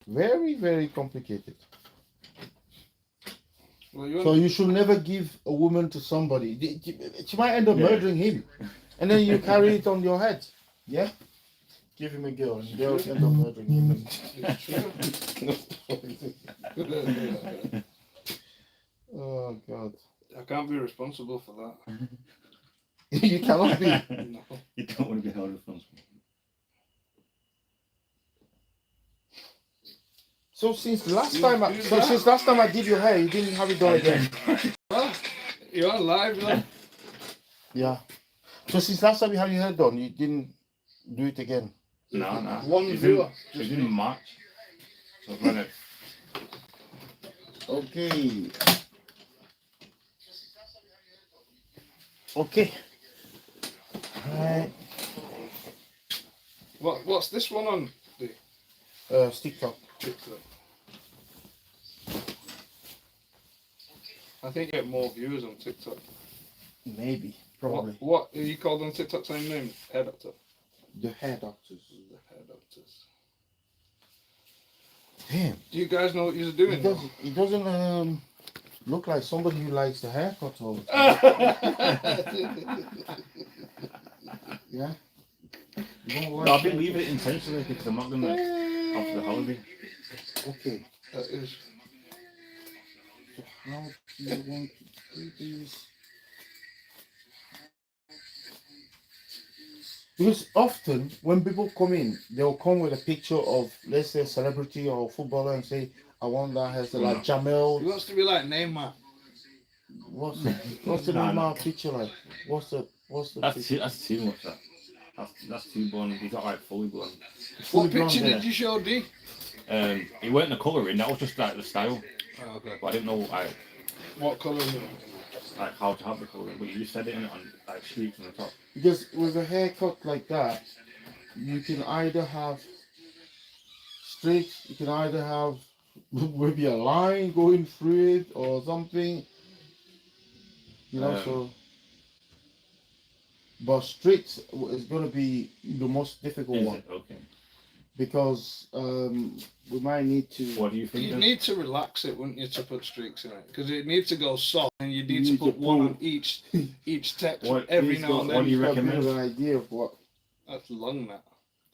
Very, very complicated. Well, you So want, you should never give a woman to somebody. She might end up Yeah. murdering him, and then you carry it on your head. Yeah. Give him a girl, and girl end up murdering him. it's true. Oh God. I can't be responsible for that. You cannot be. No. You don't want to be held responsible. So since last You time, do that? since last time I did your hair, you didn't have it done again. Well, you're on live, though. Yeah. So since last time you had your hair done, you didn't do it again. No. One It's viewer. in, it's in March. So when it, Okay. Okay. Alright. What's this one on? TikTok. TikTok? I think you get more views on TikTok. Maybe. Probably. What are you called on TikTok? Same name? Hair Doctor. The hair doctors. The Hair Doctors. Damn. Do you guys know what you're doing? It doesn't look like somebody who likes the haircut all the time. Yeah. You don't like no, I've been that? leaving it intentionally because I'm not going to after the holiday. Okay. That is. So how do you want to do this? Because often when people come in, they'll come with a picture of, let's say, a celebrity or a footballer and say, I want that hairstyle, like He Jamel. wants to be like Neymar. What's the Nah, Neymar picture like? What's the picture? That's too much. That's too blonde. He's not like fully blonde. Fully What picture blonde, did you show, D? It weren't the colouring. That was just like the style. Oh, okay. But I didn't know What colour? like how to have the colouring. But you just said it in it on like streaks on the top. Because with a haircut like that, you can either have streaks, you can either have maybe a line going through it or something. You know, so. But streaks is going to be the most difficult Is one it? Okay. because we might need to. What do you think? You then? need to relax it, wouldn't you, to put streaks in it? Because it needs to go soft, and you need to need put to one pull- on each text What- every He's now got- and what then. do you got a bit recommend? of an idea of what. That's long, that.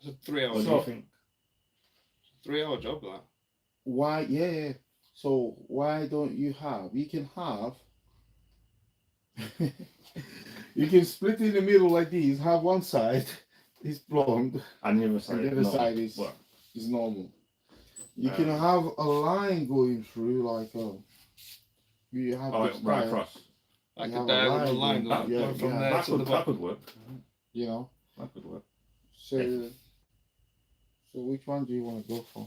It's a 3 hour What do job. you think? 3 hour job, that. Why? Yeah. So why don't you have? You can have. You can split in the middle like this. Have one side is blonde, And the other side. and the other no. side is What? normal. You can have a line going through like you have Oh, this like right style, across. Like You a have a diagonal line line going- going, yeah, going from yeah. there That to the could, that bottom. could work. you know. That could work. So, so which one do you want to go for?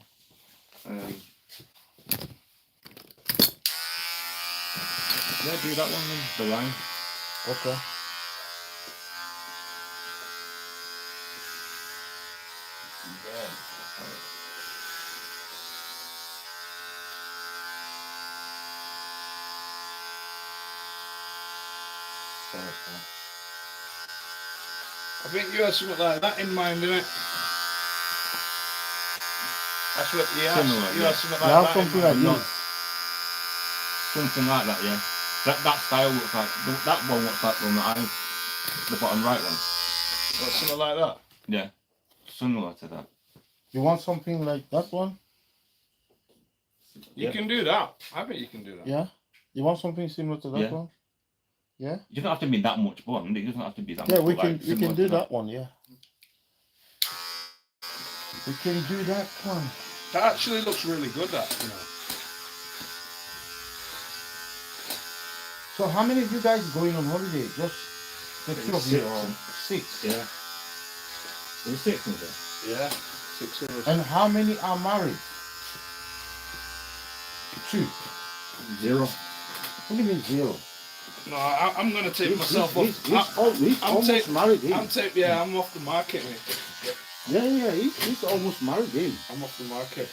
Yeah, do that one then. The line. Okay. I think you had something like that in mind, didn't it? That's what you had. Similar, You yeah. had something You like have that. in something mind. like Not this. something like that, yeah. That style looks like that one looks like the one that the bottom right one. What, something like that. Yeah. Similar to that. You want something like that one? You Yeah. can do that. I think you can do that. Yeah. You want something similar to that Yeah. one? Yeah. It doesn't have to be that much blonde. It doesn't have to be that Yeah, much. we but, can like, we similar can to do that one. Yeah. We can do that one. That actually looks really good, that, you know. So how many of you guys going on holiday? Just the two of you Six. or six? Yeah. There's 6 in there. Yeah. 6 of us. And how many are married? 2. 0. What do you mean 0? No, I'm going to take myself off. He's I'm almost married. I'm off the market, mate. Yeah, he's almost married. Him. I'm off the market.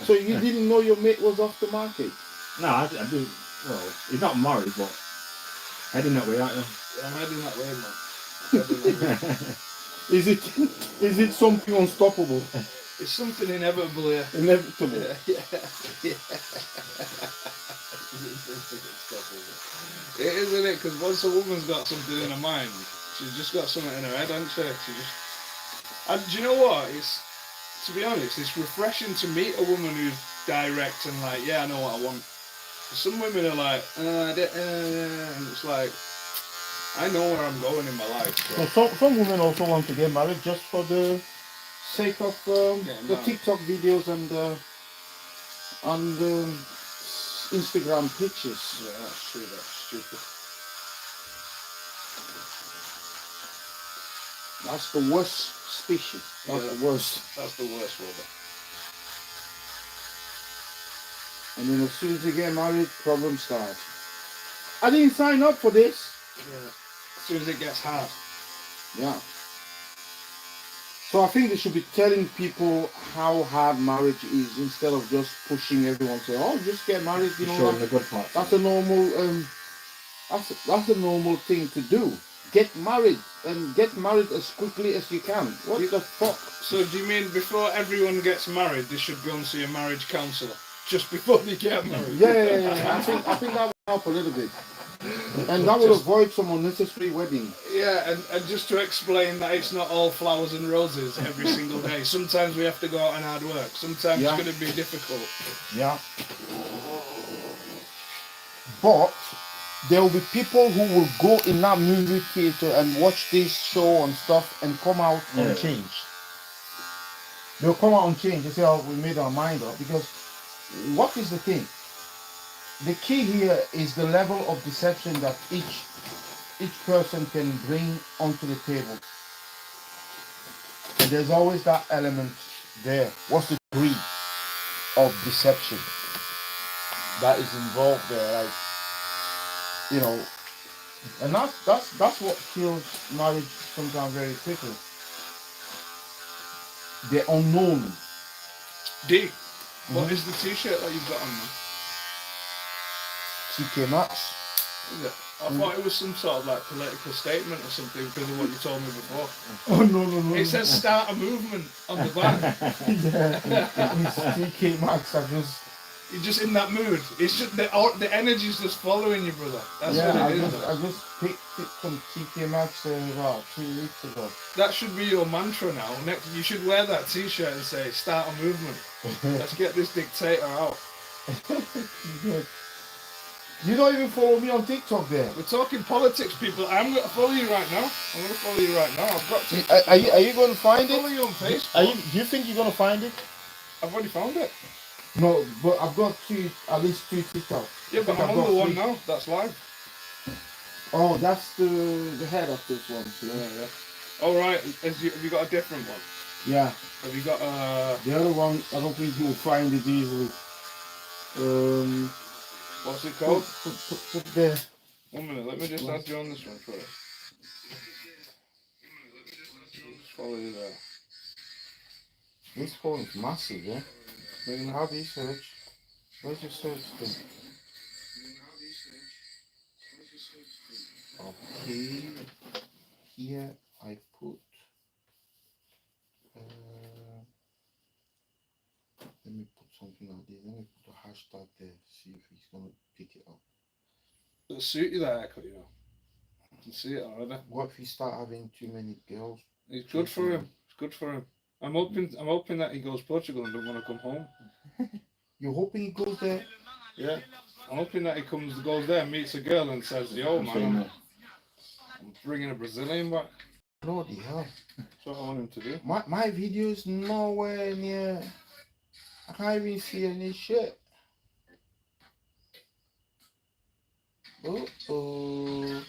So you didn't know your mate was off the market? No, I do. Well, he's not married, but heading that way, aren't you? I'm heading that way, man. Heading that way. Is it something unstoppable? It's something inevitable here. Inevitable. Yeah. It is, isn't it? Because once a woman's got something in her mind, she's just got something in her head, hasn't she? And do you know what? To be honest, it's refreshing to meet a woman who's direct and like, yeah, I know what I want. Some women are like, and it's like, I know where I'm going in my life. So some women also want to get married just for the sake of the married. TikTok videos and Instagram pictures. Yeah, that's true. That's stupid. That's the worst species. That's Yeah. the worst. That's the worst one. And then as soon as you get married, problems start. I didn't sign up for this. Yeah. As soon as it gets hard. Yeah. So I think they should be telling people how hard marriage is instead of just pushing everyone. Say, oh, just get married. You know, Showing the good parts. that's a normal. That's a normal thing to do. Get married and get married as quickly as you can. What the fuck? So do you mean before everyone gets married, they should go and see a marriage counsellor? Just before they get married? Yeah. I think that would help a little bit. And that would avoid some unnecessary weddings. Yeah, and just to explain that it's not all flowers and roses every single day. Sometimes we have to go out and hard work. Sometimes Yeah. it's going to be difficult. Yeah. But there will be people who will go in that movie theater and watch this show and stuff and come out unchanged. They'll come out unchanged. They say, oh, we made our mind up. Because what is the thing? The key here is the level of deception that each person can bring onto the table. And there's always that element there. What's the degree of deception that is involved there? Like, you know, and that's what kills marriage sometimes very quickly. The unknown. D, what is the t-shirt that you've got on now? TK Maxx. Is it? I thought it was some sort of like political statement or something because of what you told me before. Oh no. It says start a movement on the back. Yeah, it's TK Maxx. You're just in that mood. It's just the energy's just following you, brother. That's what it is. I just picked it from TK Maxx about 2 weeks ago. That should be your mantra now. Next, you should wear that t-shirt and say, start a movement. Let's get this dictator out. Good. You don't even follow me on TikTok there. We're talking politics, people. I'm going to follow you right now. I've got to. Are you going to find Follow it? you on Facebook. Do you think you're going to find it? I've already found it. No, but I've got at least two TikToks. Yeah, but I'm on the one now. That's live. Oh, that's the head of this one. Yeah. All right. Have you got a different one? Yeah. Have you got The other one, I don't think you'll find it easily. what's it called? Put there. 1 minute. Let me just add you on this one first. Just follow you there. This phone is massive, yeah? How do you search? Where's your search thing? Okay. Here I put. Let me put something like this. Let me put a hashtag there. See if he's gonna pick it up. It'll suit you that haircut, you know. I can see it already. What if he start having too many girls? It's good for him. It's good for him. I'm hoping that he goes Portugal and don't want to come home. You're hoping he goes there? Yeah. I'm hoping that he goes there, meets a girl and says, yo man, I'm bringing a Brazilian back. Bloody hell. That's what I want him to do. My video is nowhere near. I can't even see any shit. Uh-oh.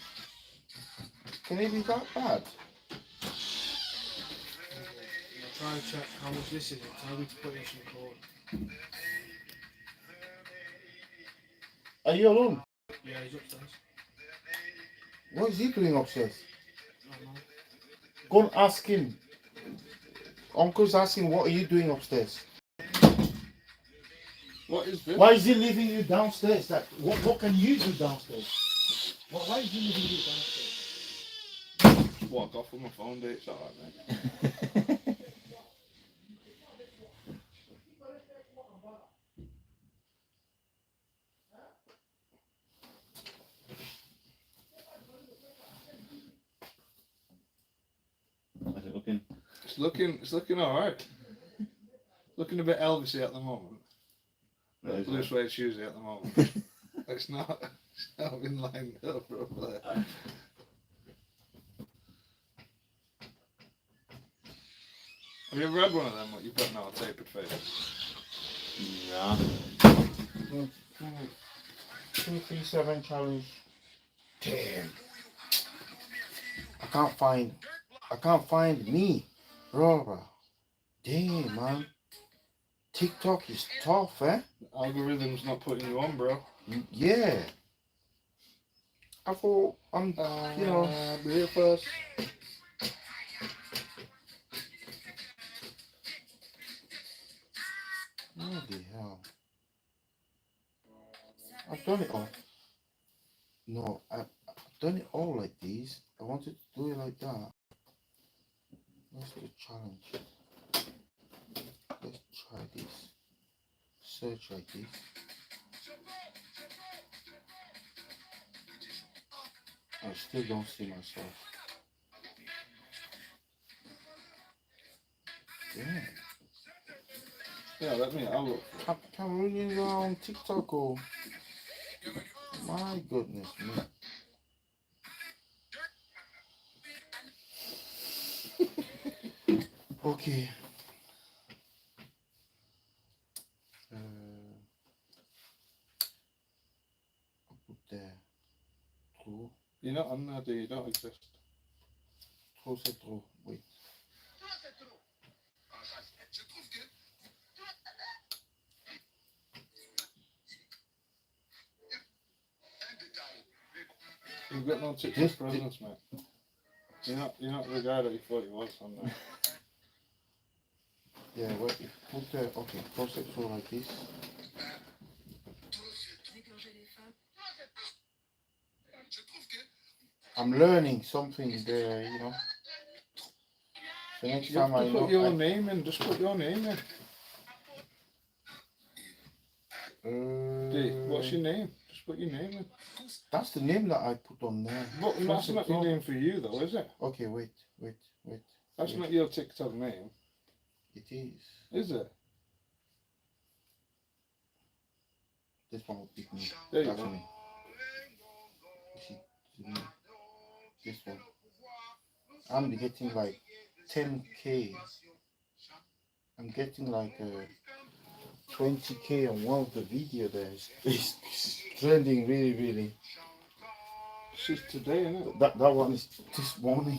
Can it be that bad? Try and check how much this is. Tell me to put this in record. Are you alone? Yeah, he's upstairs. What is he doing upstairs? I don't know. Go and ask him. Uncle's asking, what are you doing upstairs? What is this? Why is he leaving you downstairs? Like, what can you do downstairs? Why is he leaving you downstairs? Walk off with my phone, dude. It's alright, mate. looking alright. Looking a bit Elvisy at the moment. Blue suede shoesy at the moment. It's not been lined up properly. Have you ever had one of them? What you put on a tapered face? Nah. 237 challenge. Damn. I can't find me, bro. Damn, man. TikTok is tough, eh? The algorithm's not putting you on, bro. Yeah. I thought you know, be here first. what the hell? I've done it all. No, I've done it all like these. I wanted to do it like that. Let's do a challenge. Let's try this. Search like this. I still don't see myself. Yeah. Yeah, let me. I'll look. Cameroonians are on TikTok, oh my goodness me. Okay. I'll put there. True. You're not on there, do you? You don't exist. Trop, c'est trop. Wait. You've got no TikTok presence, mate. You're not the guy that you thought you was on there. Yeah, wait. Put there. Okay. Process flow like this. I'm learning something there, you know. The next You have time I to know. put your name in. Just put your name in. Dave, what's your name? Just put your name in. That's the name that I put on there. But that's not your name for you, though, is it? Okay, wait. That's not your TikTok name. It is. Is it? This one will pick me. There you That's go. me. You see, this one. I'm getting like 10K. I'm getting like 20K on one of the video there. It's trending really. It's just today, isn't it? That one is this morning.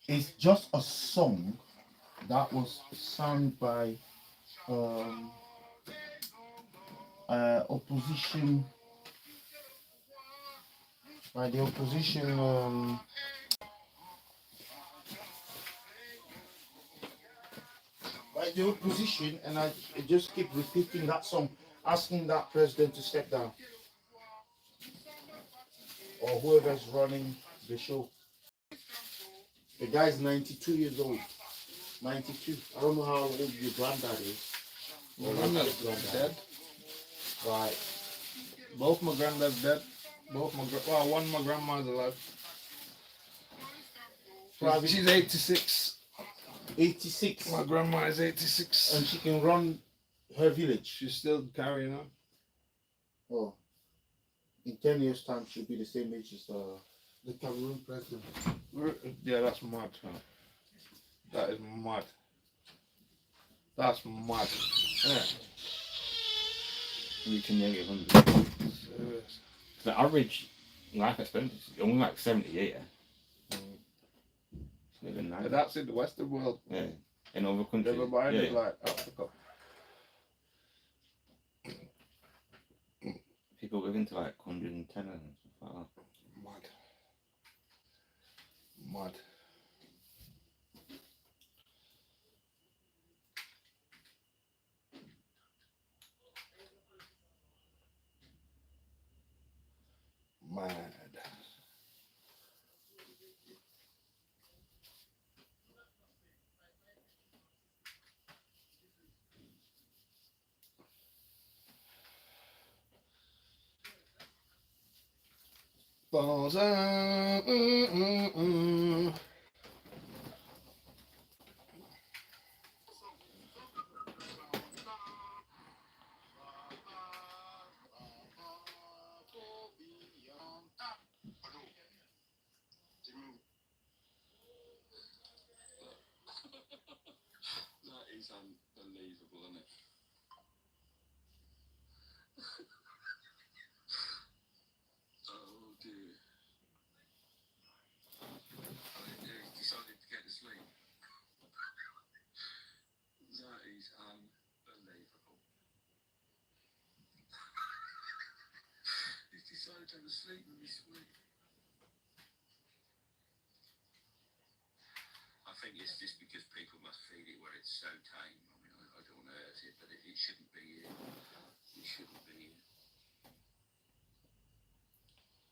It's just a song that was sung by opposition, by the opposition and I just keep repeating that song, asking that president to step down or whoever's running the show. The guy's 92 years old. 92. I don't know how old your granddad is. My granddad's dead. Right. Both my granddad's dead. One of my grandma's alive. She's 86. 86. My grandma is 86. And she can run her village. She's still carrying on. Oh. In 10 years' time, she'll be the same age as the Cameroon president. Yeah, that's mad. That is mad. That's mad. Yeah. Reaching nearly 100. Serious. The average life expectancy is only like 78. It's not even Yeah, nice. that's in the Western world. Yeah. In other countries. Never mind yeah. it like Africa. People living to like 110 and stuff like that. Mad. Mad. Balls. That is unbelievable, isn't it? Oh dear. He's decided to get to sleep. That is unbelievable. He's decided to have a sleep with his sleep. I think it's just because people must feed it where it's so tame. I mean, I don't want to hurt it, but it shouldn't be here. It shouldn't be here.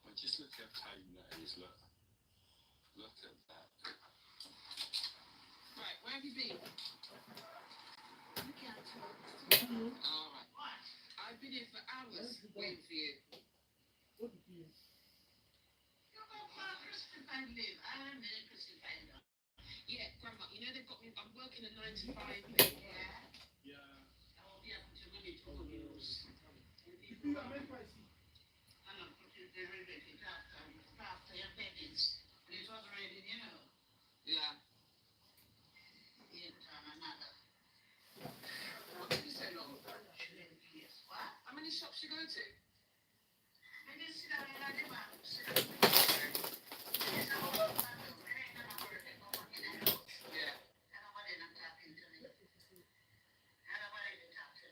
Well, just look how tame that is. Look. Look at that. Right, where have you been? All right. I've been here for hours waiting for you. Yeah, Grandma, you know they've got me, I'm working a 9 to 5. Yeah. I'll be able to really talk to you. Yeah. What did you say, Long? How many shops you go to? Yeah.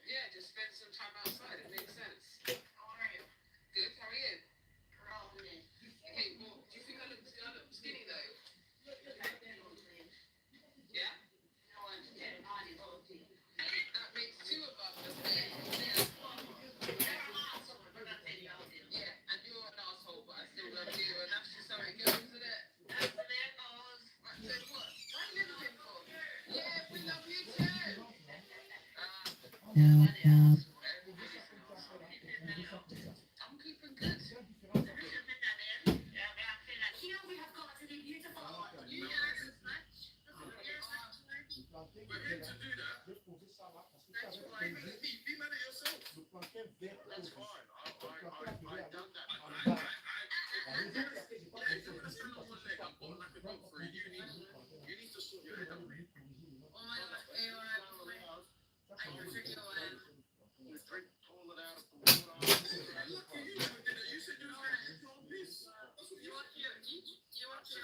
Yeah, just spend some time outside. It makes sense. Good. How are you? Okay. Well, do you think I look skinny though? Yeah. That makes two of us, doesn't it? Yeah. And you're an asshole, but I still love you, and that's just how it goes, isn't it? Right, so what? What are you looking for? Yeah, we love you too. I'm keeping good. We're meant to do that. That's right. Be mad at yourself. That's fine. I've done that. If you're gonna stand on one leg and walk like a dog for a uni, you need to sort your head out. You drink all of that. Look, you never did it. You said you were going to on this. That's what you want to do. You want to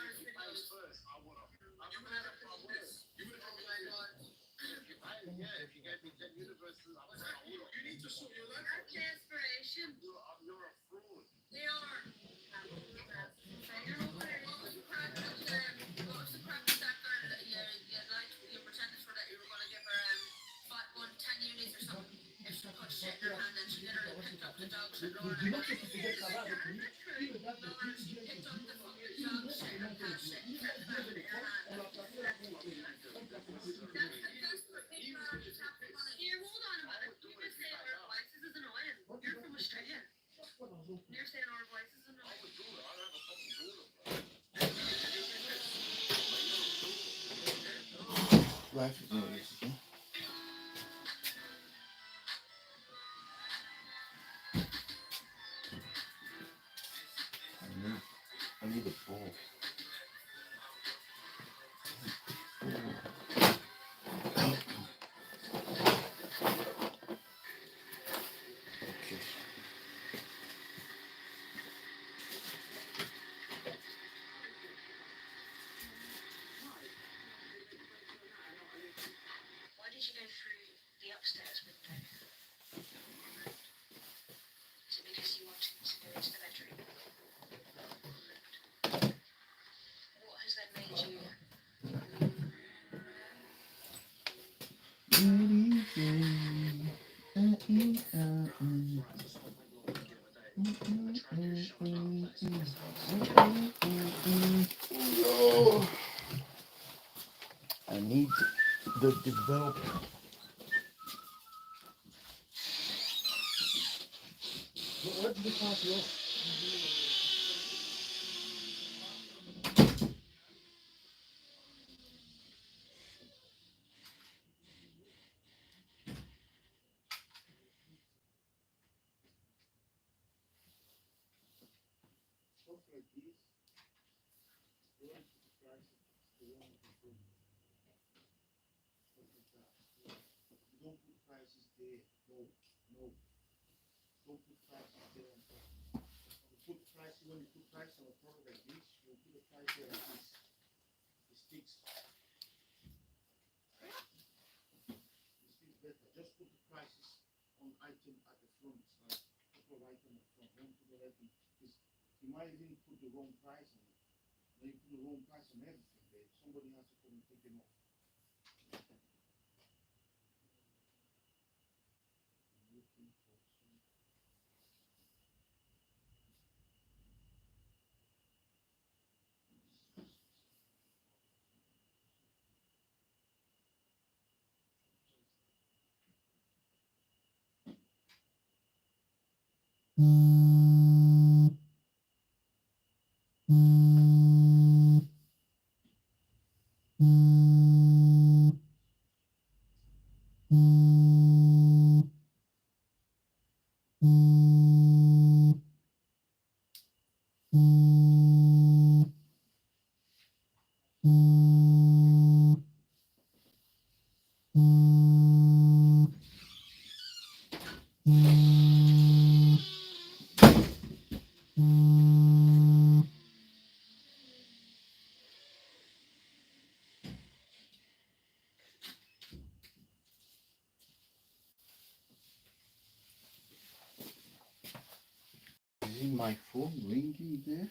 first. I want to. You would have a this. You would have if you gave me 10 universes, I would have. You need to sort your life out. Inspiration. You're a fraud. They are. You pretended for that you were going to give her 10 units or something. If she put shit in her hand, then she literally picked up the dog shit. She picked up the fucking dog shit and cat shit and kept it in her hand. That's the desperate thing. Here, hold on a minute. You just say our voices is annoying. You're from Australia. You're saying our voices is annoying. Life is not easy. I need a ball. Okay. Why did you go through the upstairs window? Is it because you wanted to go into the bedroom? What has then made you? Oh, I need the developer. What did you pass you off? like this, they want to put the price, they want to put stuff like that. You don't put prices there. No, no. Don't put prices there on top. You put price when you put price on a product like this, you put the price there like this. It sticks. It sticks better. Just put the prices on item at the front, like couple of items at the front. Don't put everything. Because you might even put the wrong price on it. Then you put the wrong price on everything there. Somebody has to come and take them off. I'm looking for some. Is my phone ringing there?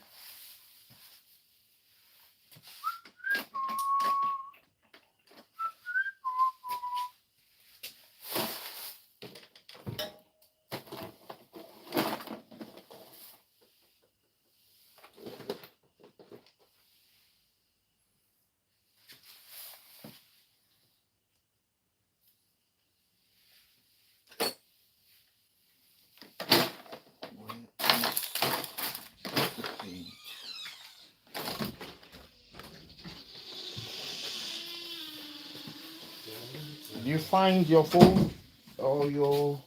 Do you find your phone or your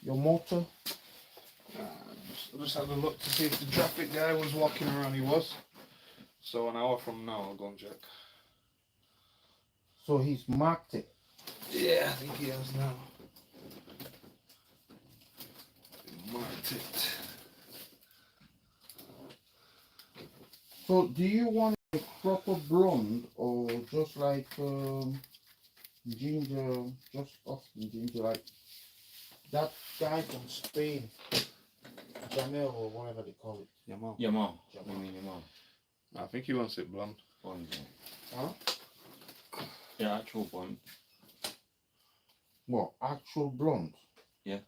motor? I just had a look to see if the traffic guy was walking around. He was. So an hour from now, I'll go and check. So he's marked it. Yeah, I think he has now. He marked it. So do you want a proper blonde or just like ginger, just often ginger, like that guy from Spain, Jamel or whatever they call it? Jamal. Your mom. Jamal. I mean your mom. I think he wants it blonde. Blonde, yeah. Huh? Yeah, actual blonde. What, actual blonde? Yeah.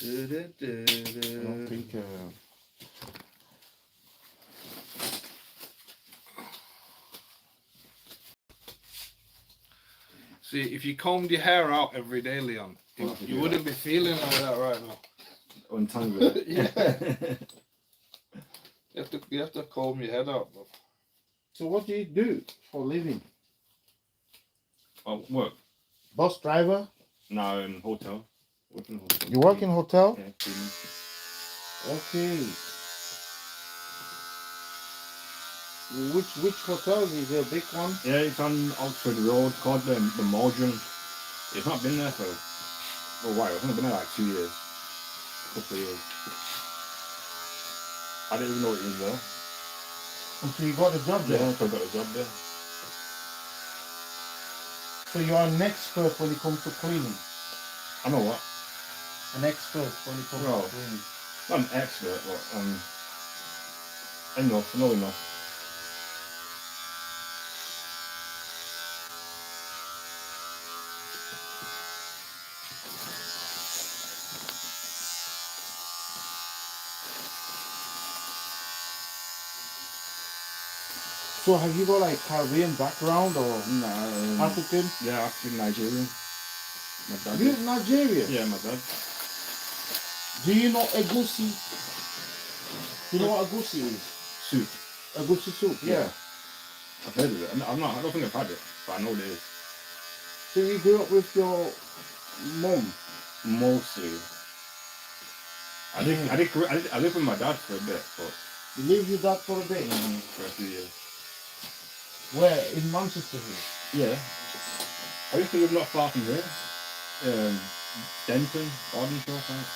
I don't think. See, if you combed your hair out every day, Leon, you wouldn't be feeling like that right now. Untangle it. Yeah. You have to comb your head out, bro. So what do you do for a living? Oh, work. Bus driver? No, in hotel. Work in hotel. You work in hotel? Yeah, cleaning. Okay. Which hotel is it? A big one? Yeah, it's on Oxford Road, called the Maldron. It's not been there for a while. It's only been there like 2 years. Couple of years. I didn't even know it was there. Until you got the job there? Yeah, so I got a job there. So you are an expert when it comes to cleaning? I know what? An expert when it comes Well, to cleaning? Not an expert, but enough, I know enough. So have you got like Caribbean background or No, African? yeah, African, Nigerian. My dad. You're Nigerian? Yeah, my dad. Do you know egusi? You know what egusi is? Soup. Egusi soup, yeah. I've heard of it. I don't think I've had it, but I know what it is. So you grew up with your mum? Mostly. I lived with my dad for a bit, but You lived with that for a bit? for a few years. Where? In Manchester here? Yeah. I used to live not far from here. Denton, Ardenshire, I think.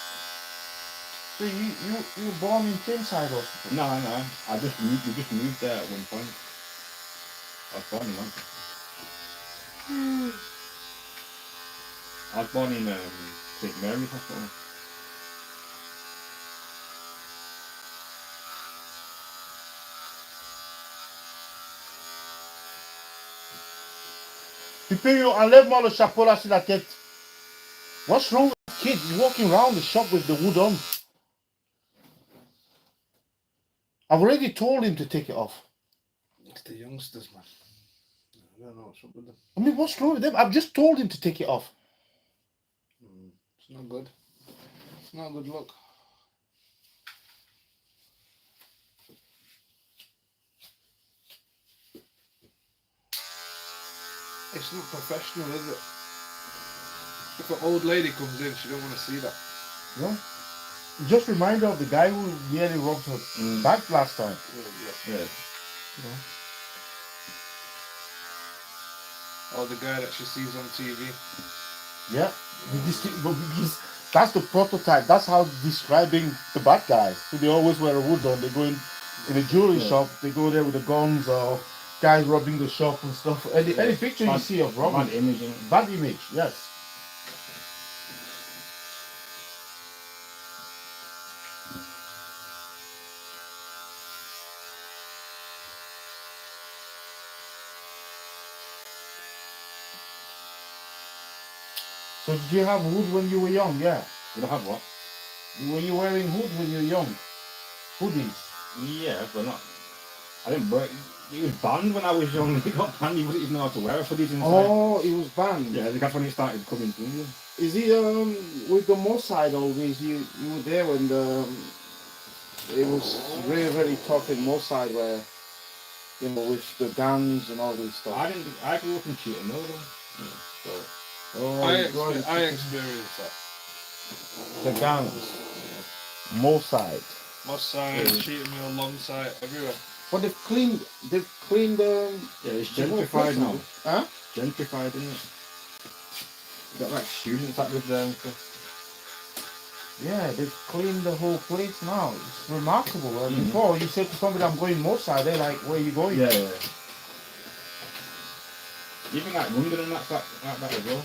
So you were born in Thameside Hospital? No. We just moved there at one point. I was born in Manchester. I was born in St Mary's Hospital. Tu peux enlève-moi le chapeau là sur la tête. What's wrong with the kid? He's walking around the shop with the hood on. I've already told him to take it off. It's the youngsters, man. I don't know what's up with them. I mean, what's wrong with them? I've just told him to take it off. It's not good. It's not a good look. It's not professional, is it? If an old lady comes in, she don't want to see that. No? Just remind her of the guy who nearly robbed her back last time. Yeah. Or the guy that she sees on TV. Yeah. Because that's the prototype. That's how describing the bad guys. So they always wear a hood on. They go in a jewelry shop. They go there with the guns or guys robbing the shop and stuff. Any picture you see of robbing. Bad image. Bad image, yes. So did you have hood when you were young? Yeah. Did I have what? Were you wearing hood when you were young? Hoodies. Yeah, but not. I didn't wear. It was banned when I was young. It got banned. You wouldn't even know how to wear it for these inside. Oh, it was banned. Yeah, that's when it started coming to England. Is it with the Mossad always? You were there when it was very very tough in Mossad where with the gangs and all this stuff. I grew up in Cheatham, though. So. Oh, I you experienced that. the gangs, Mossad. Mossad, Cheatham Mill, Longside, everywhere. But they've cleaned Yeah, it's the whole gentrified place now. Huh? Gentrified, isn't it? Got like students that live there and stuff. Yeah, they've cleaned the whole place now. It's remarkable. Before you said to somebody, "I'm going Mossad," they're like, "Where are you going?" Yeah. Even like London and that as well.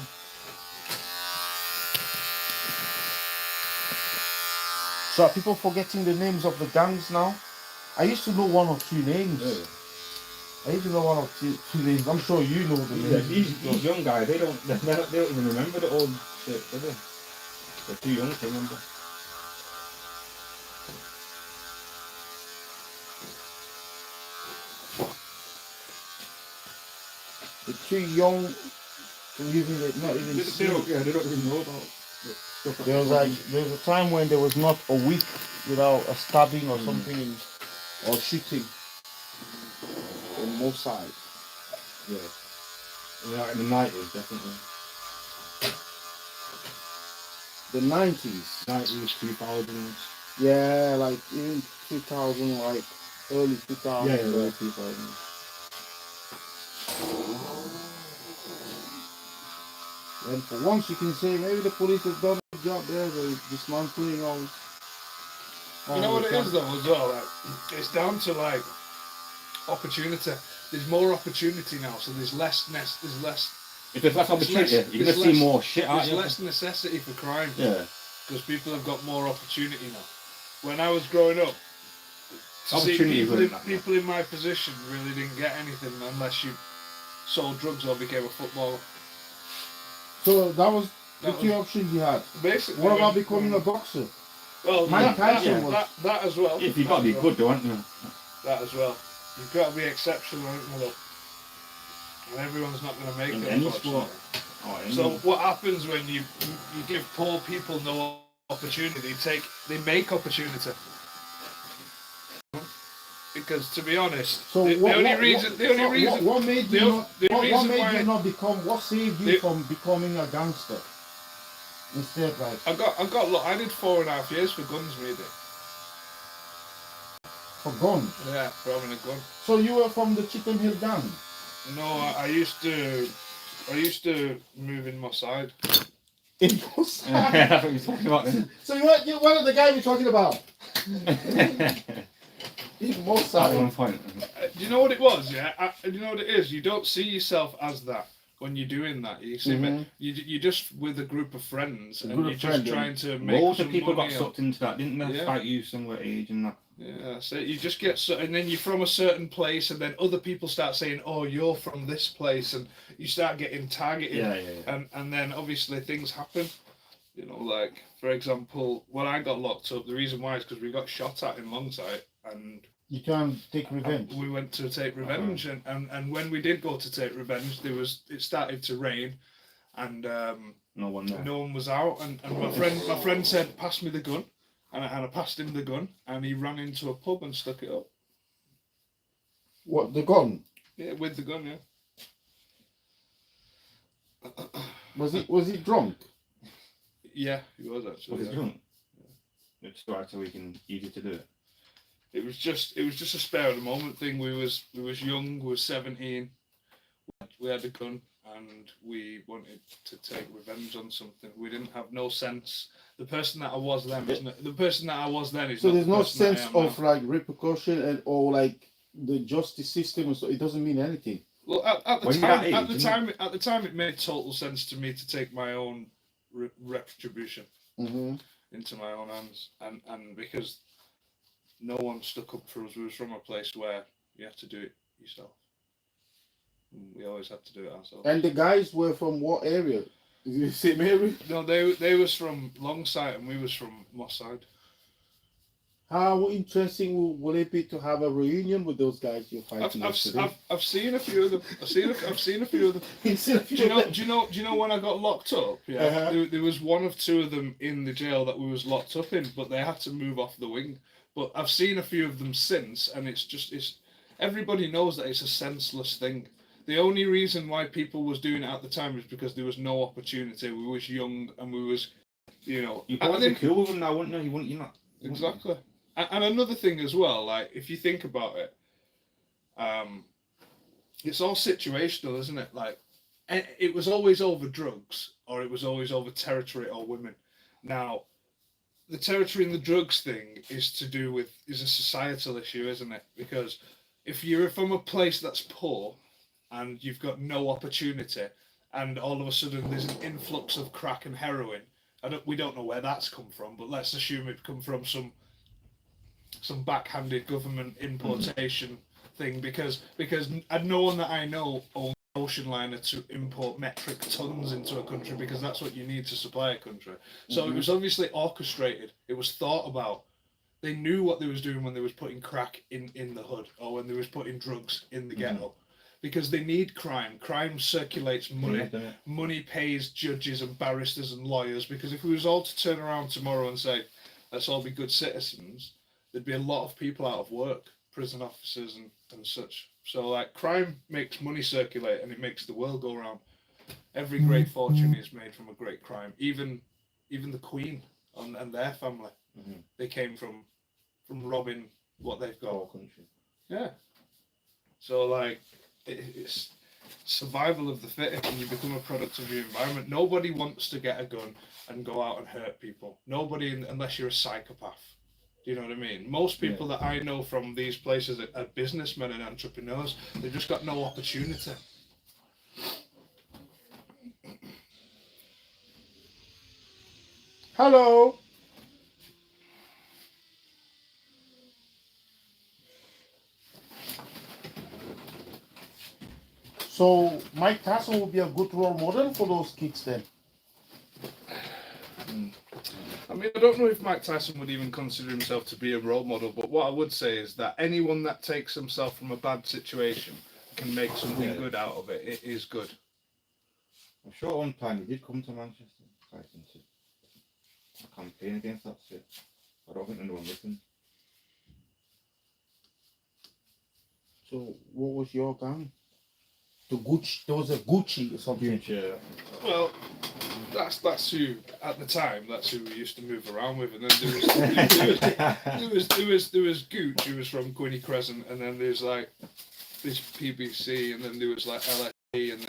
So are people forgetting the names of the gangs now? I used to know one or two names. Yeah. I used to know one or two names. I'm sure you know the Yeah, names. these young guys, they don't even remember the old shit, do they? They're too young to remember. They're too young to even not even see. They don't even know about stuff. There was a time when there was not a week without a stabbing or something or shooting on Mossad. Yeah, in the 90s, definitely. The 90s. 90s, 2000s. Yeah, like in 2000, like early 2000s. Yeah, early 2000s. And for once you can say maybe the police have done a good job there, they're dismantling all. You know what it is though as well? Like, it's down to like opportunity. There's more opportunity now, so there's less. If there's less opportunity, you're there's going to see less- more shit, aren't There's you? less necessity for crime. Yeah. Because people have got more opportunity now. When I was growing up, to see Opportunity wasn't that much. people in my position really didn't get anything unless you sold drugs or became a footballer. So that was the That two was- options you had. Basically, What about becoming a boxer? Well, Mike Tyson that, was- that as well. If you've got to be That as well. good, though, aren't you? That as well. You've got to be exceptional, haven't you, though? And everyone's not going to make In it. any unfortunately. sport. So what happens when you give poor people no opportunity? They make opportunity. because to be honest, So the what, only what, reason, what, the only so reason, what made you the not, what reason made why you not become? What saved you the- from becoming a gangster? Instead, like I got. Look, I did 4.5 years for guns, maybe. for guns. Yeah, for having a gun. So you were from the Chicken Hill gang. No, I used to move in my side. In your side. That's what you're talking about then. So you what are the guy we're talking about? In That Mossad. one point. Do you know what it was? Yeah, do you know what it is? You don't see yourself as that when you're doing that. You see, Mhm. you're just with a group of friends, A and group you're of just friends, trying to make Loads some of people money. got sucked into that, didn't they? Yeah. Like you, similar age and that. Yeah, so you just get so, and then you're from a certain place, and then other people start saying, "Oh, you're from this place," and you start getting targeted. Yeah. And then obviously things happen. You know, like for example, when I got locked up, the reason why is because we got shot at in Longsight, and You can't take revenge. we went to take revenge, and when we did go to take revenge, it started to rain, and No one there. no one was out, and my friend said, "Pass me the gun," and I passed him the gun, and he ran into a pub and stuck it up. What the gun? Yeah, with the gun, yeah. Was he drunk? Yeah, he was actually. Was it Yeah. drunk? It's right so we can easy to do it. It was just a spare of the moment thing. We was young. We were 17. We had a gun, and we wanted to take revenge on something. We didn't have no sense. The person that I was then is not, the person that I was then is So not there's the no person that I sense am of now. like repercussion and or like the justice system. So it doesn't mean anything. Well, at the When you're time, that age, at the time, it made total sense to me to take my own retribution Mm-hmm. into my own hands, and because no one stuck up for us. We was from a place where you had to do it yourself. We always had to do it ourselves. And the guys were from what area? Is it the same area? No, they was from Longsight and we was from Mosside. How interesting will it be to have a reunion with those guys you're fighting yesterday? I've seen a few of them. I've seen a few of them. Do you know when I got locked up? Yeah, Uh-huh. there was one of two of them in the jail that we was locked up in, but they had to move off the wing. But I've seen a few of them since, and it's everybody knows that it's a senseless thing. The only reason why people was doing it at the time was because there was no opportunity. We was young and we was, You and probably then- be cool with them now, wouldn't you? You're not. Exactly. And another thing as well, like if you think about it, it's all situational, isn't it? Like it was always over drugs, or it was always over territory or women. Now, the territory and the drugs thing is a societal issue, isn't it? Because if you're from a place that's poor and you've got no opportunity, and all of a sudden there's an influx of crack and heroin, we don't know where that's come from, but let's assume it come from some backhanded government importation thing, because no one that I know owns an ocean liner to import metric tons into a country, because that's what you need to supply a country. So it was obviously orchestrated. It was thought about. They knew what they was doing when they was putting crack in the hood, or when they was putting drugs in the ghetto. Because they need crime. Crime circulates money. Yeah. Money pays judges and barristers and lawyers, because if we was all to turn around tomorrow and say, let's all be good citizens, there'd be a lot of people out of work, prison officers and such. So like crime makes money circulate, and it makes the world go round. Every great fortune is made from a great crime. Even the Queen and their family, they came from robbing what they've got. Whole country. Yeah. So like it's survival of the fittest, and you become a product of your environment. Nobody wants to get a gun and go out and hurt people. Nobody, unless you're a psychopath. Do you know what I mean? Most people that I know from these places are businessmen and entrepreneurs. They've just got no opportunity. Hello. So Mike Tyson would be a good role model for those kids then. I mean, I don't know if Mike Tyson would even consider himself to be a role model, but what I would say is that anyone that takes himself from a bad situation can make something good out of it. It is good. I'm sure at one time he did come to Manchester, Tyson, to campaign against that shit. I don't think anyone listened. So what was your gang? The Gucci. There was a Gucci or something. Future. Well, that's who at the time. That's who we used to move around with, and then there was Gooch, who was from Gwynny Crescent, and then there's like this PBC, and then there was like LSD, and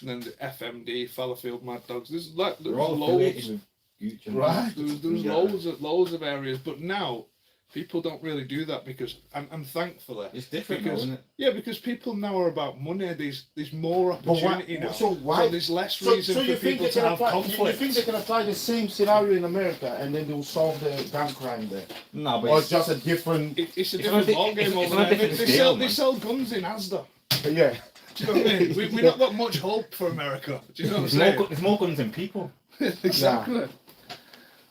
then the FMD, Fallowfield Mad Dogs. There's like They're all loads. affiliated with Gucci. Right. There was Yeah. loads of areas, but now people don't really do that because, and thankfully, It's different now, because isn't it? yeah, because people now are about money. There's more But why? opportunity now. So why? there's less So reason you for think people they to can have apply? You conflict. think they can apply the same scenario in America and then they'll solve the gang crime there, No, but or it's just a different? It's a It's different not- ballgame it's over not there. different They scale, they man. sell guns in Asda. Yeah. Do you know what I mean? We've not got much hope for America. Do you know what I'm saying? there's more guns than people. Exactly.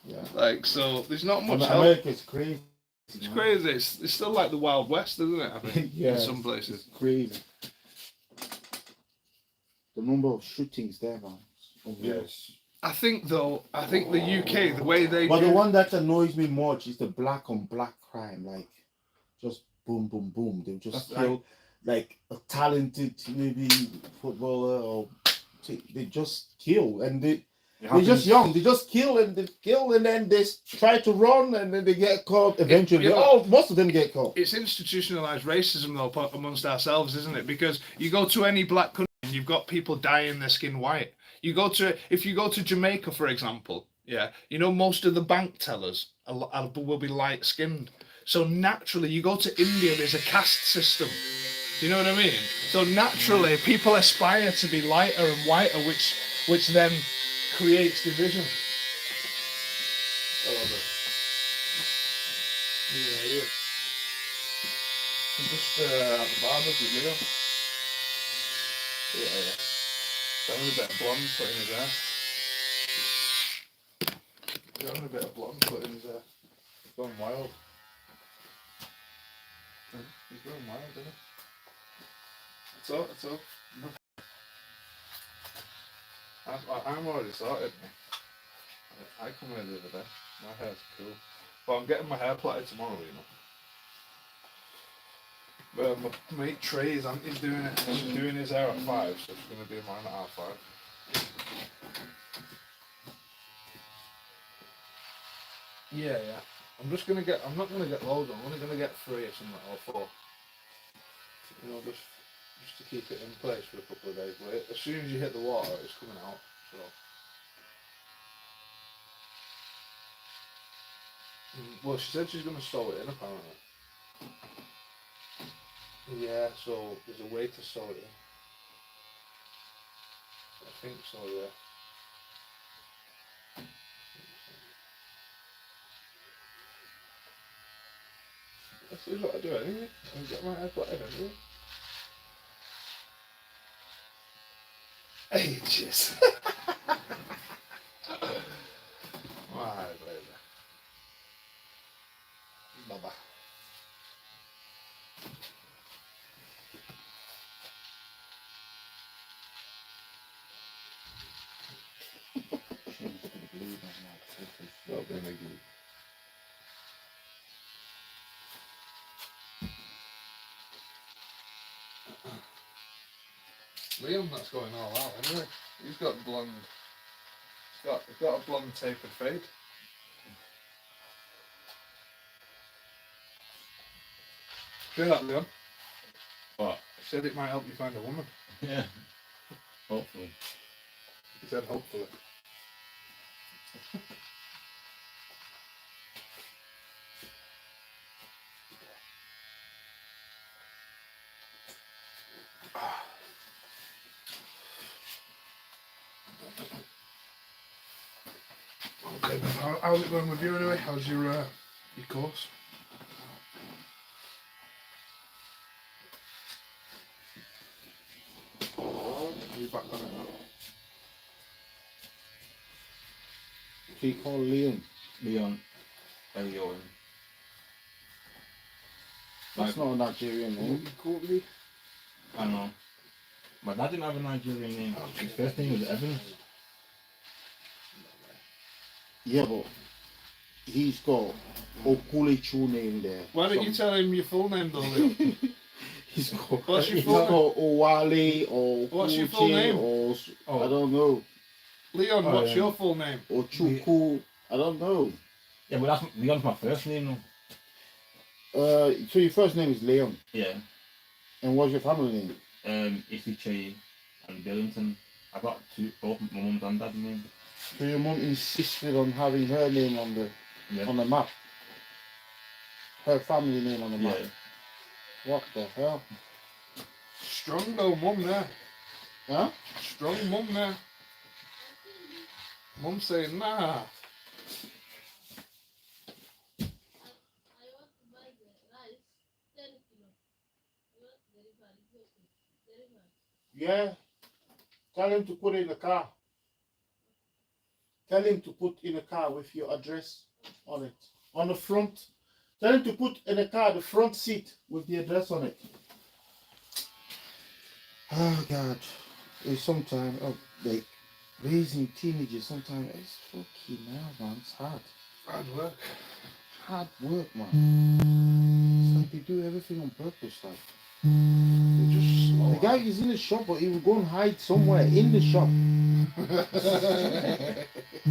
Yeah. Like, so there's not much help. America's crazy. It's crazy. It's still like the Wild West, isn't it? I think, Yeah. in some places. It's crazy. The number of shootings there, man. Yes. I think though, the UK, the way they But do, the one that annoys me much is the black on black crime. Like, just boom, boom, boom. They'll just That's kill like a talented maybe footballer, or they just kill, and they're just young. They just kill and they kill, and then they try to run, and then they get caught eventually. Most of them get caught. it's institutionalized racism though amongst ourselves, isn't it? Because you go to any black country and you've got people dyeing their skin white. If you go to Jamaica, for example, yeah, you know, most of the bank tellers will be light skinned. So naturally, you go to India, there's a caste system. Do you know what I mean? So naturally, people aspire to be lighter and whiter, which then creates division. I love it. Yeah. I'm just at the barber's with Leo. Yeah. Having a bit of blonde put in his hair. Having a bit of blonde put in his hair. He's going wild. He's going wild, isn't he? It's all. I'm already sorted, man. I come here the other day. My hair's cool. But I'm getting my hair plaited tomorrow, you know. My mate Trey is he's doing it. She's doing his hair at 5, so she's going to do mine at 5:30. Yeah. I'm not gonna get loads, I'm only gonna get 3 or something, or 4. You know, just to keep it in place for a couple of days. But as soon as you hit the water, it's coming out. So. Well, she said she's gonna sew it in apparently. Yeah, so there's a way to sew it in. I think so, yeah. This is what I do anyway. I get my hair plaited anyway. Ages. My baby. Baba. Stop being a geek. Liam, that's going all out anyway. He's got blonde. He's got a blonde tapered fade. Hear that, Liam? What? He said it might help you find a woman. Yeah. Hopefully. He said hopefully. Okay, how's it going with you anyway? How's your course? Are you back on it now? He called Leon. Leon. Leon. That's not a Nigerian name. Courtney? I know. My dad didn't have a Nigerian name. His first name was Evans. Yeah, but he's got Okulechu name there. Why don't you tell him your full name though, Liam? He's called, What's your he's full name? called Owale or What's your full Uche name? or Oh. I don't know, Leon, Oh, what's yeah. your full name? or Chuku. I don't know. Yeah, but that's Leon's my first name though. So your first name is Leon, Yeah. and what's your family name? Isiche and Billington. I got both my mum's and dad's name. So your mum insisted on having her name on the Yeah. map. Her family name on the map. Yeah. What the hell? Strong though, mum there. Huh? Strong mum there. Mum saying, nah. Yeah. Tell him to put it in the car. Tell him to put in a car with your address on it. On the front. Tell him to put in a car the front seat with the address on it. Oh God. It's sometimes like raising teenagers sometimes it's fucking hell, man. It's hard. Hard work. Hard work, man. It's like they do everything on purpose, like. They're just slow. The guy is in the shop, but he will go and hide somewhere in the shop.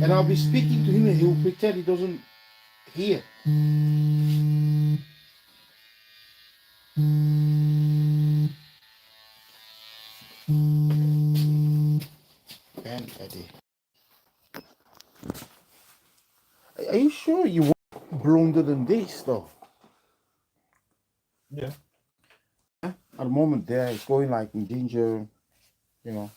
And I'll be speaking to him and he'll pretend he doesn't hear. Ben Eddie. Are you sure you want blonder than this though? Yeah. At the moment there it's going like in ginger, you know.